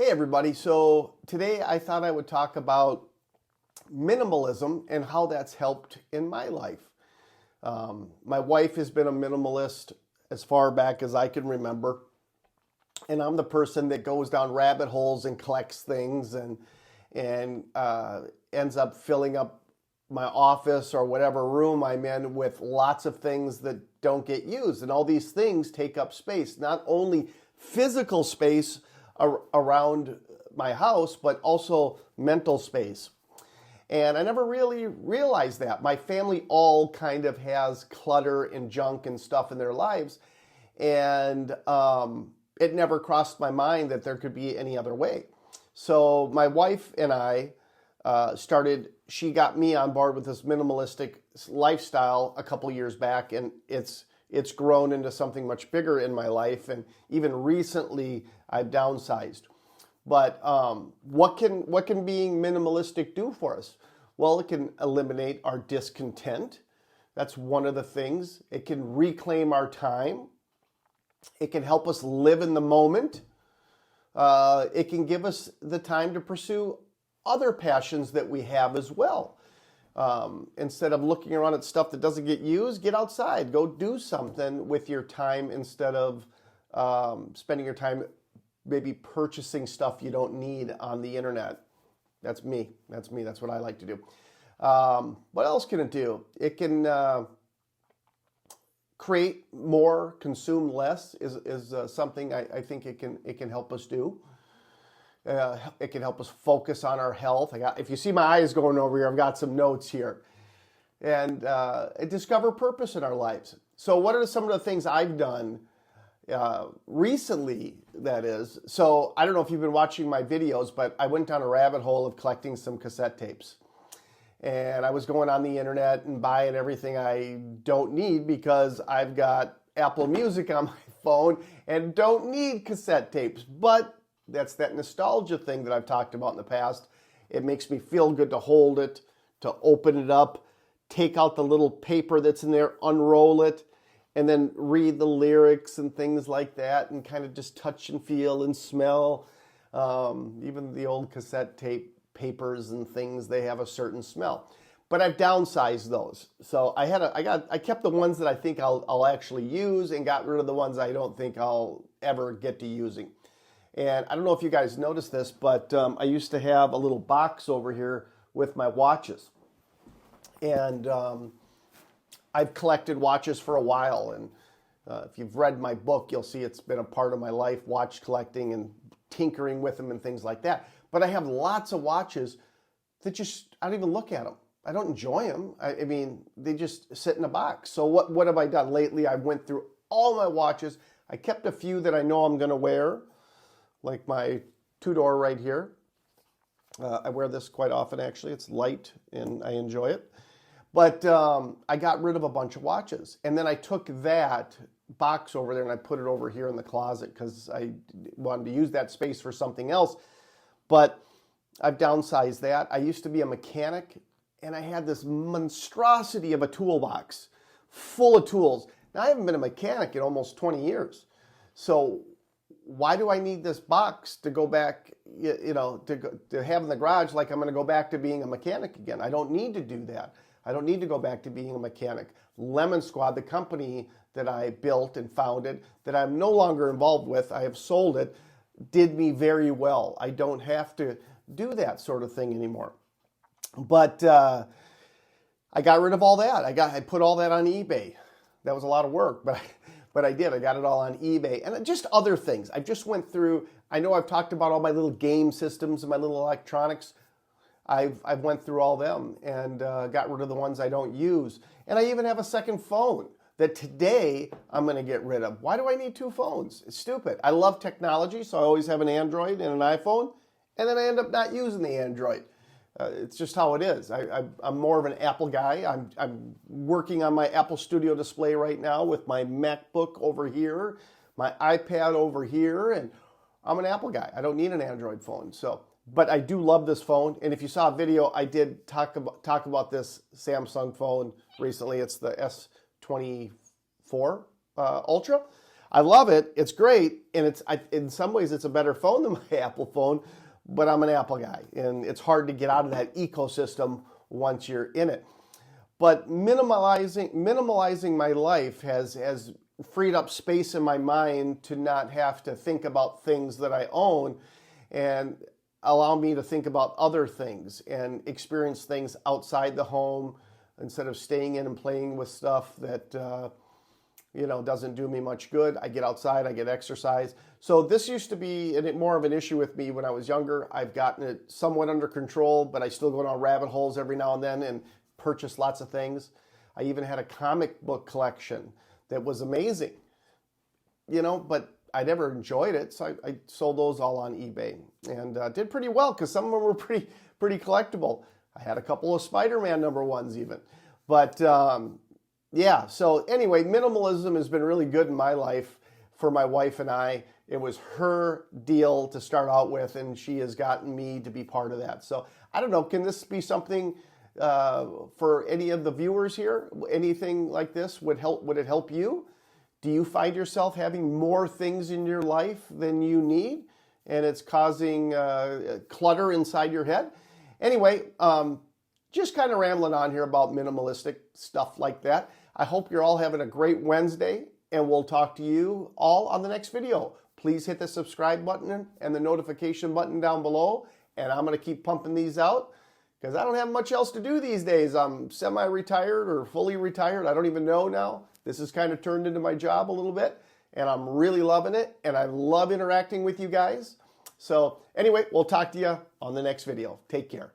Hey everybody, so today I thought I would talk about minimalism and how that's helped in my life. My wife has been a minimalist as far back as I can remember, and I'm the person that goes down rabbit holes and collects things and ends up filling up my office or whatever room I'm in with lots of things that don't get used. And all these things take up space, not only physical space around my house, but also mental space. And I never really realized that. My family all kind of has clutter and junk and stuff in their lives. And it never crossed my mind that there could be any other way. So my wife and I she got me on board with this minimalistic lifestyle a couple years back, and it's grown into something much bigger in my life. And even recently, I've downsized. But what can being minimalistic do for us? Well, it can eliminate our discontent. That's one of the things. It can reclaim our time. It can help us live in the moment. It can give us the time to pursue other passions that we have as well. Instead of looking around at stuff that doesn't get used, get outside. Go do something with your time instead of spending your time maybe purchasing stuff you don't need on the internet. That's me. That's what I like to do. What else can it do? It can create more, consume less is something I think it can help us do. It can help us focus on our health. If you see my eyes going over here, I've got some notes here. And discover purpose in our lives. So what are some of the things I've done recently, that is? So I don't know if you've been watching my videos, but I went down a rabbit hole of collecting some cassette tapes. And I was going on the internet and buying everything I don't need because I've got Apple Music on my phone and don't need cassette tapes. But that's that nostalgia thing that I've talked about in the past. It makes me feel good to hold it, to open it up, take out the little paper that's in there, unroll it, and then read the lyrics and things like that, and kind of just touch and feel and smell. Even the old cassette tape papers and things, they have a certain smell. But I've downsized those. So I kept the ones that I think I'll actually use and got rid of the ones I don't think I'll ever get to using. And I don't know if you guys noticed this, but I used to have a little box over here with my watches. And I've collected watches for a while. And if you've read my book, you'll see it's been a part of my life, watch collecting and tinkering with them and things like that. But I have lots of watches that I don't even look at them. I don't enjoy them. I mean, they just sit in a box. So what have I done lately? I went through all my watches. I kept a few that I know I'm going to wear, like my two-door right here. I wear this quite often, actually. It's light, and I enjoy it. But I got rid of a bunch of watches. And then I took that box over there, and I put it over here in the closet because I wanted to use that space for something else. But I've downsized that. I used to be a mechanic, and I had this monstrosity of a toolbox full of tools. Now, I haven't been a mechanic in almost 20 years. So why do I need this box to go back, to have in the garage like I'm going to go back to being a mechanic again? I don't need to do that. I don't need to go back to being a mechanic. Lemon Squad, the company that I built and founded, that I'm no longer involved with, I have sold it, did me very well. I don't have to do that sort of thing anymore. But I got rid of all that. I put all that on eBay. That was a lot of work, but I did. I got it all on eBay. And just other things. I just went through, I know I've talked about all my little game systems and my little electronics. I've went through all them and got rid of the ones I don't use. And I even have a second phone that today I'm going to get rid of. Why do I need two phones? It's stupid. I love technology, so I always have an Android and an iPhone, and then I end up not using the Android. It's just how it is. I'm more of an Apple guy. I'm working on my Apple Studio display right now with my MacBook over here, my iPad over here, and I'm an Apple guy. I don't need an Android phone. But I do love this phone. And if you saw a video, I did talk about this Samsung phone recently. It's the S24 Ultra. I love it. It's great. And in some ways, it's a better phone than my Apple phone, but I'm an Apple guy. And it's hard to get out of that ecosystem once you're in it. But minimalizing my life has freed up space in my mind to not have to think about things that I own and allow me to think about other things and experience things outside the home instead of staying in and playing with stuff that doesn't do me much good. I get outside, I get exercise. So this used to be more of an issue with me when I was younger. I've gotten it somewhat under control, but I still go down rabbit holes every now and then and purchase lots of things. I even had a comic book collection that was amazing, but I never enjoyed it. So I sold those all on eBay and did pretty well because some of them were pretty collectible. I had a couple of Spider-Man #1s even. But yeah, so anyway, minimalism has been really good in my life for my wife and I. It was her deal to start out with, and she has gotten me to be part of that. So I don't know, can this be something for any of the viewers here? Anything like this would it help you? Do you find yourself having more things in your life than you need, and it's causing clutter inside your head? Anyway, just kind of rambling on here about minimalistic stuff like that. I hope you're all having a great Wednesday, and we'll talk to you all on the next video. Please hit the subscribe button and the notification button down below, and I'm going to keep pumping these out because I don't have much else to do these days. I'm semi-retired or fully retired. I don't even know now. This has kind of turned into my job a little bit, and I'm really loving it, and I love interacting with you guys. So anyway, we'll talk to you on the next video. Take care.